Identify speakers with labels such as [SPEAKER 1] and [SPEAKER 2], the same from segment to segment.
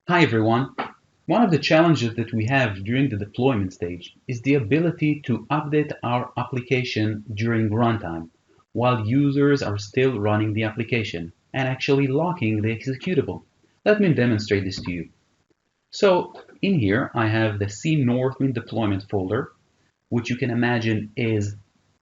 [SPEAKER 1] Hi everyone. One of the challenges that we have during the deployment stage is the ability to update our application during runtime while users are still running the application and actually locking the executable. Let me demonstrate this to you. So in here I have the C Northwind deployment folder, which you can imagine is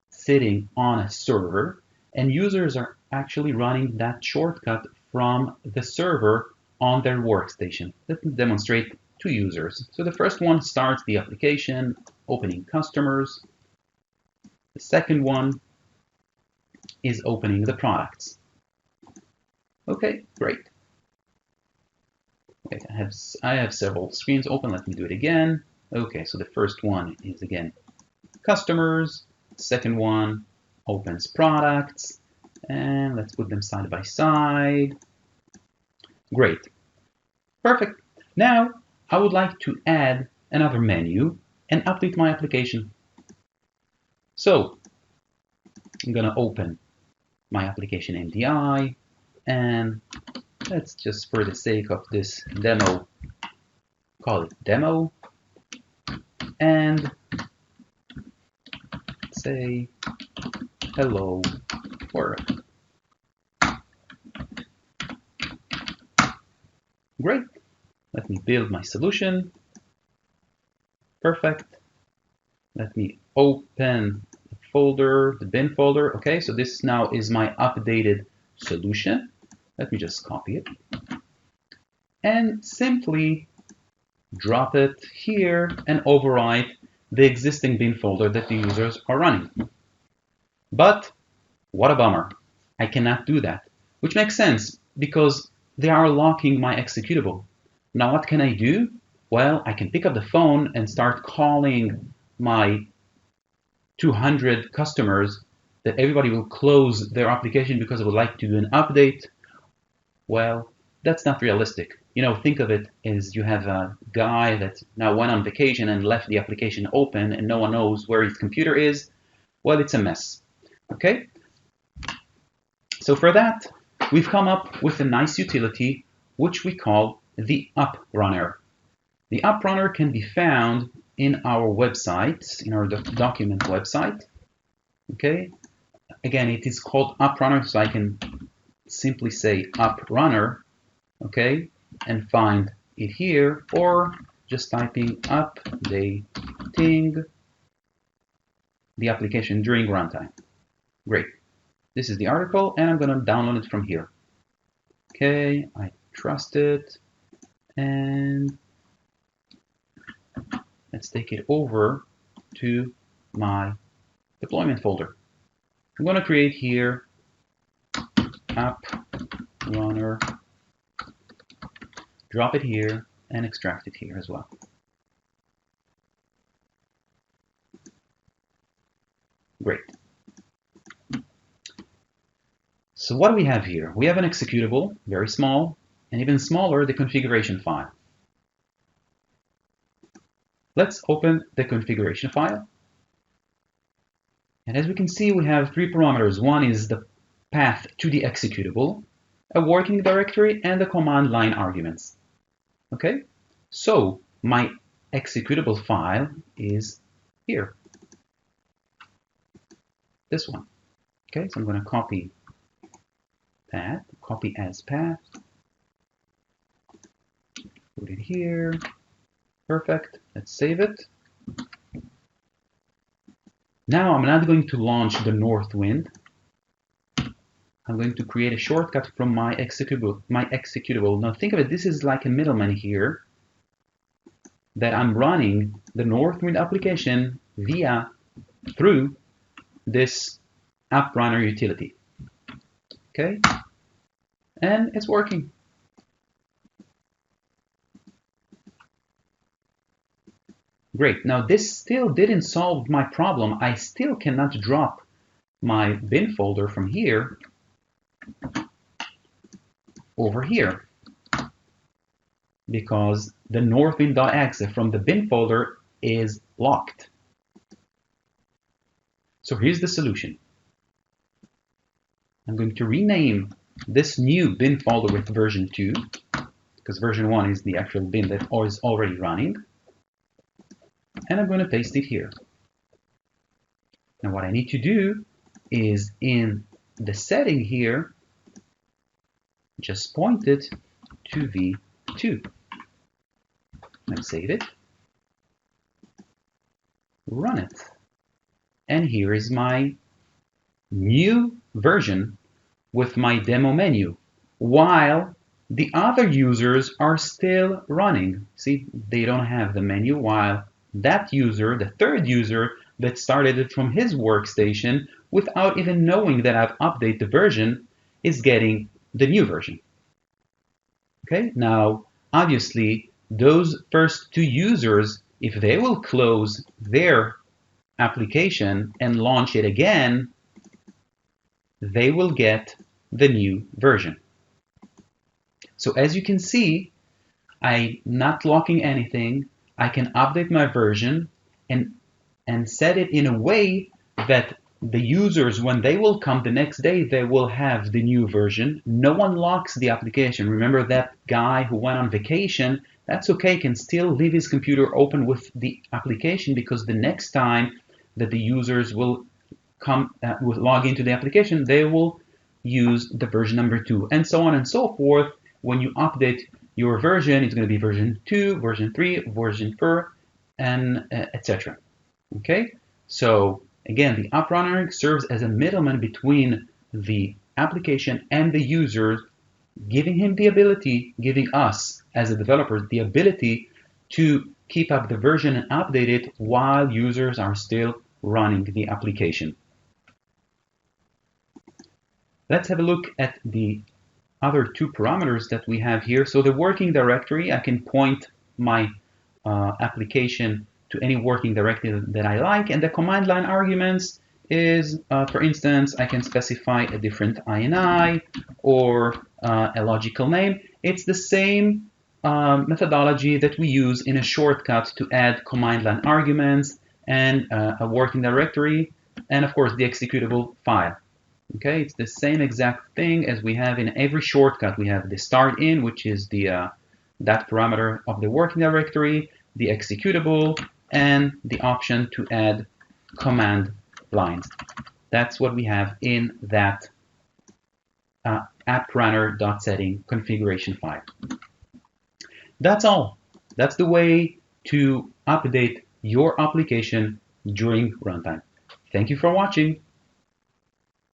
[SPEAKER 1] sitting on a server, and users are actually running that shortcut from the server on their workstation. Let me demonstrate two users. So the first one starts the application, opening customers. The second one is opening the products. Okay, great. Wait, I have several screens open. Let me do it again. Okay, so the first one is again customers. Second one opens products, and let's put them side by side. Great. Perfect. Now I would like to add another menu and update my application. So I'm going to open my application MDI, and let's just, for the sake of this demo, call it demo, and say hello world. Great. Let me build my solution. Perfect. Let me open the folder, the bin folder. Okay, so this now is my updated solution. Let me just copy it and simply drop it here and overwrite the existing bin folder that the users are running. But what a bummer. I cannot do that, which makes sense because they are locking my executable. Now what can I do? Well, I can pick up the phone and start calling my 200 customers that everybody will close their application because they would like to do an update. Well, that's not realistic. You know, think of it as you have a guy that now went on vacation and left the application open and no one knows where his computer is. Well, it's a mess. Okay? So for that, we've come up with a nice utility which we call the Up Runner. The Up Runner can be found in our website, in our document website. Okay? Again, it is called Up Runner, so I can simply say Up Runner, okay, and find it here, or just typing updating the application during runtime. Great. This is the article, and I'm going to download it from here. Okay, I trust it, and let's take it over to my deployment folder. I'm going to create here App Runner, drop it here, and extract it here as well. Great. So what do we have here? We have an executable, very small, and even smaller, the configuration file. Let's open the configuration file. And as we can see, we have three parameters. One is the path to the executable, a working directory, and the command line arguments. Okay, so my executable file is here, this one. Okay, so I'm going to copy path, copy as path, put it here. Perfect. Let's save it. Now I'm not going to launch the Northwind. I'm going to create a shortcut from my executable. Now think of it, this is like a middleman here that I'm running the Northwind application through this App Runner utility. Okay, and it's working. Great. Now this still didn't solve my problem. I still cannot drop my bin folder from here over here because the northwind.exe from the bin folder is locked. So here's the solution. I'm going to rename this new bin folder with version 2 because version 1 is the actual bin that is already running. And I'm going to paste it here. Now what I need to do is in the setting here, just point it to v2. And save it. Run it. And here is my new version with my demo menu, while the other users are still running. See, they don't have the menu, while that user, the third user that started it from his workstation without even knowing that I've updated the version, is getting the new version. Okay, now obviously those first two users, if they will close their application and launch it again, they will get the new version. So as you can see, I'm not locking anything. I can update my version and set it in a way that the users, when they will come the next day, they will have the new version. No one locks the application. Remember that guy who went on vacation? That's okay, can still leave his computer open with the application, because the next time that the users will come will log into the application, they will use the version number 2, and so on and so forth. When you update your version, it's going to be version 2, version 3, version 4, and etc. Okay, so again, the app runner serves as a middleman between the application and the user, giving him the ability, giving us as a developer the ability to keep up the version and update it while users are still running the application. Let's have a look at the other two parameters that we have here. So the working directory, I can point my application to any working directory that I like, and the command line arguments is, for instance, I can specify a different INI or a logical name. It's the same methodology that we use in a shortcut to add command line arguments and a working directory, and of course the executable file. Okay, it's the same exact thing as we have in every shortcut. We have the start in, which is the that parameter of the working directory, the executable, and the option to add command lines. That's what we have in that AppRunner.setting configuration file. That's all. That's the way to update your application during runtime. Thank you for watching.